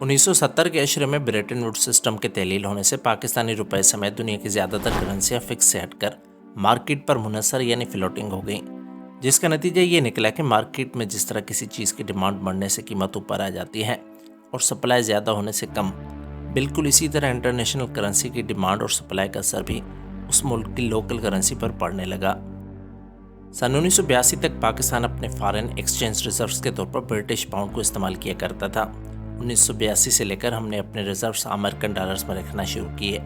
1970 کے عشرے میں برٹن would system کے تحلیل ہونے سے پاکستانی روپے سمیت دنیا کی زیادہ تر کرنسیاں فکس سے ہٹ کر مارکیٹ پر منحصر یعنی فلوٹنگ ہو گئیں، جس کا نتیجہ یہ نکلا کہ مارکیٹ میں جس طرح کسی چیز کی ڈیمانڈ بڑھنے سے قیمت اوپر آ جاتی ہے اور سپلائی زیادہ ہونے سے کم، بالکل اسی طرح انٹرنیشنل کرنسی کی ڈیمانڈ اور سپلائی کا اثر بھی اس ملک کی لوکل کرنسی پر پڑنے لگا۔ سن 1982 تک پاکستان اپنے فارن ایکسچینج ریزروز کے طور پر برٹش پاؤنڈ کو استعمال کیا کرتا تھا۔ 1982 سے لے کر ہم نے اپنے ریزروز امریکن ڈالرز میں رکھنا شروع کیے۔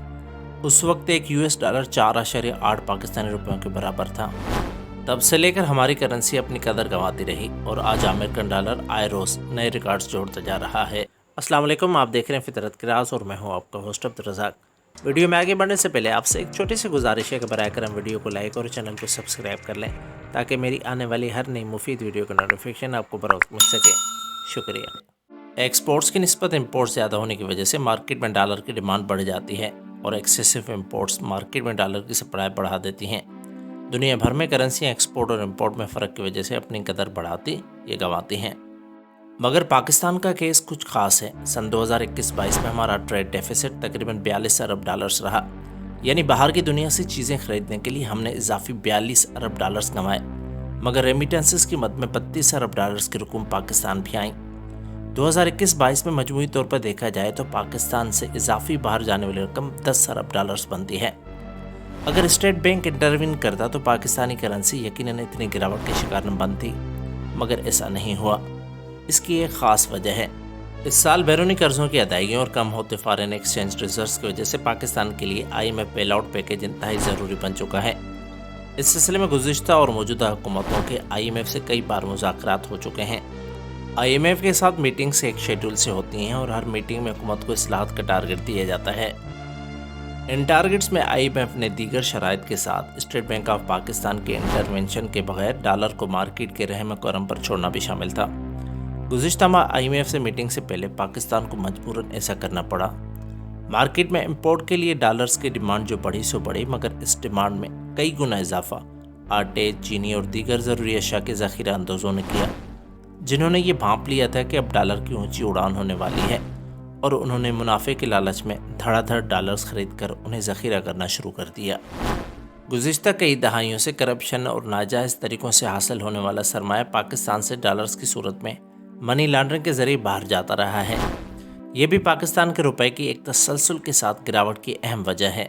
اس وقت ایک US ڈالر 4.8 پاکستانی روپیوں کے برابر تھا۔ تب سے لے کر ہماری کرنسی اپنی قدر گنواتی رہی اور آج امریکن ڈالر آئے روز نئے ریکارڈز جوڑتا جا رہا ہے۔ السلام علیکم، آپ دیکھ رہے ہیں فطرت کے راز اور میں ہوں آپ کا ہوسٹ عبدالرزاق۔ ویڈیو میں آگے بڑھنے سے پہلے آپ سے ایک چھوٹی سی گزارش ہے کہ براہ کرم ویڈیو کو لائک اور چینل کو سبسکرائب کر لیں تاکہ میری آنے والی ہر نئی مفید ویڈیو کا نوٹیفیکیشن آپ کو بروقت مل سکے۔ شکریہ۔ ایکسپورٹس کی نسبت امپورٹس زیادہ ہونے کی وجہ سے مارکیٹ میں ڈالر کی ڈیمانڈ بڑھ جاتی ہے اور ایکسیسو امپورٹس مارکیٹ میں ڈالر کی سپلائی بڑھا دیتی ہیں۔ دنیا بھر میں کرنسیاں ایکسپورٹ اور امپورٹ میں فرق کی وجہ سے اپنی قدر بڑھاتی یا گنواتی ہیں، مگر پاکستان کا کیس کچھ خاص ہے۔ سن 2021-22 میں ہمارا ٹریڈ ڈیفیسٹ تقریباً 42 ارب ڈالرز رہا، یعنی باہر کی دنیا سے چیزیں خریدنے کے لیے ہم نے اضافی 42 ارب ڈالرز کمائے، مگر ریمیٹنسز کی مد میں 32 ارب ڈالرز کی رقم پاکستان بھی آئیں۔ 2021-22 میں مجموعی طور پر دیکھا جائے تو پاکستان سے اضافی باہر جانے والی رقم 10 ارب ڈالرز بنتی ہے۔ اگر اسٹیٹ بینک انٹروین کرتا تو پاکستانی کرنسی یقیناً اتنی گراوٹ کے شکار نہ بنتی، مگر ایسا نہیں ہوا۔ اس کی ایک خاص وجہ ہے۔ اس سال بیرونی قرضوں کی ادائیگیوں اور کم ہوتے فارن ایکسچینج ریزروز کی وجہ سے پاکستان کے لیے IMF بیل آؤٹ پیکیج انتہائی ضروری بن چکا ہے۔ اس سلسلے میں گزشتہ اور موجودہ حکومتوں کے IMF سے کئی بار مذاکرات ہو چکے ہیں۔ IMF کے ساتھ میٹنگز ایک شیڈول سے ہوتی ہیں اور ہر میٹنگ میں حکومت کو اصلاحات کا ٹارگٹ دیا جاتا ہے۔ ان ٹارگٹس میں IMF نے دیگر شرائط کے ساتھ اسٹیٹ بینک آف پاکستان کے انٹرونشن کے بغیر ڈالر کو مارکیٹ کے رحم کرم پر چھوڑنا بھی شامل تھا۔ گزشتہ ماہ IMF سے میٹنگ سے پہلے پاکستان کو مجبوراً ایسا کرنا پڑا۔ مارکیٹ میں امپورٹ کے لیے ڈالرز کی ڈیمانڈ جو بڑھی سو بڑھی، مگر اس ڈیمانڈ میں کئی گنا اضافہ آٹے، چینی اور دیگر ضروری اشیاء کے ذخیرہ اندوزوں نے کیا، جنہوں نے یہ بھانپ لیا تھا کہ اب ڈالر کی اونچی اڑان ہونے والی ہے، اور انہوں نے منافع کے لالچ میں دھڑا دھڑ ڈالرز خرید کر انہیں ذخیرہ کرنا شروع کر دیا۔ گزشتہ کئی دہائیوں سے کرپشن اور ناجائز طریقوں سے حاصل ہونے والا سرمایہ پاکستان سے ڈالرز کی صورت میں منی لانڈرنگ کے ذریعے باہر جاتا رہا ہے۔ یہ بھی پاکستان کے روپے کی ایک تسلسل کے ساتھ گراوٹ کی اہم وجہ ہے۔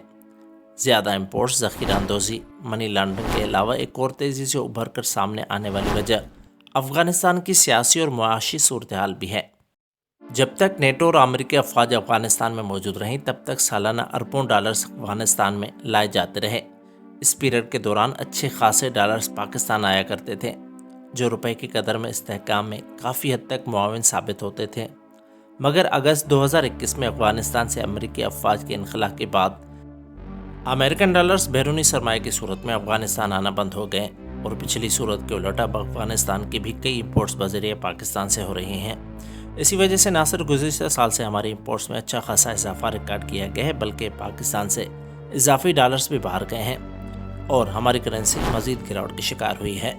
زیادہ امپورٹس، ذخیرہ اندوزی، منی لانڈرنگ کے علاوہ ایک اور تیزی سے ابھر کر سامنے آنے والی وجہ افغانستان کی سیاسی اور معاشی صورتحال بھی ہے۔ جب تک نیٹو اور امریکی افواج افغانستان میں موجود رہیں تب تک سالانہ اربوں ڈالرز افغانستان میں لائے جاتے رہے۔ اس پیریڈ کے دوران اچھے خاصے ڈالرز پاکستان آیا کرتے تھے، جو روپے کی قدر میں استحکام میں کافی حد تک معاون ثابت ہوتے تھے، مگر اگست 2021 میں افغانستان سے امریکی افواج کے انخلاء کے بعد امریکن ڈالرز بیرونی سرمایہ کی صورت میں افغانستان آنا بند ہو گئے، اور پچھلی صورت کے الٹ اب افغانستان کی بھی کئی امپورٹس بذریعہ پاکستان سے ہو رہی ہیں۔ اسی وجہ سے نہ صرف گزشتہ سال سے ہماری امپورٹس میں اچھا خاصا اضافہ ریکارڈ کیا گیا ہے، بلکہ پاکستان سے اضافی ڈالرز بھی باہر گئے ہیں اور ہماری کرنسی مزید گراوٹ کی شکار ہوئی ہے۔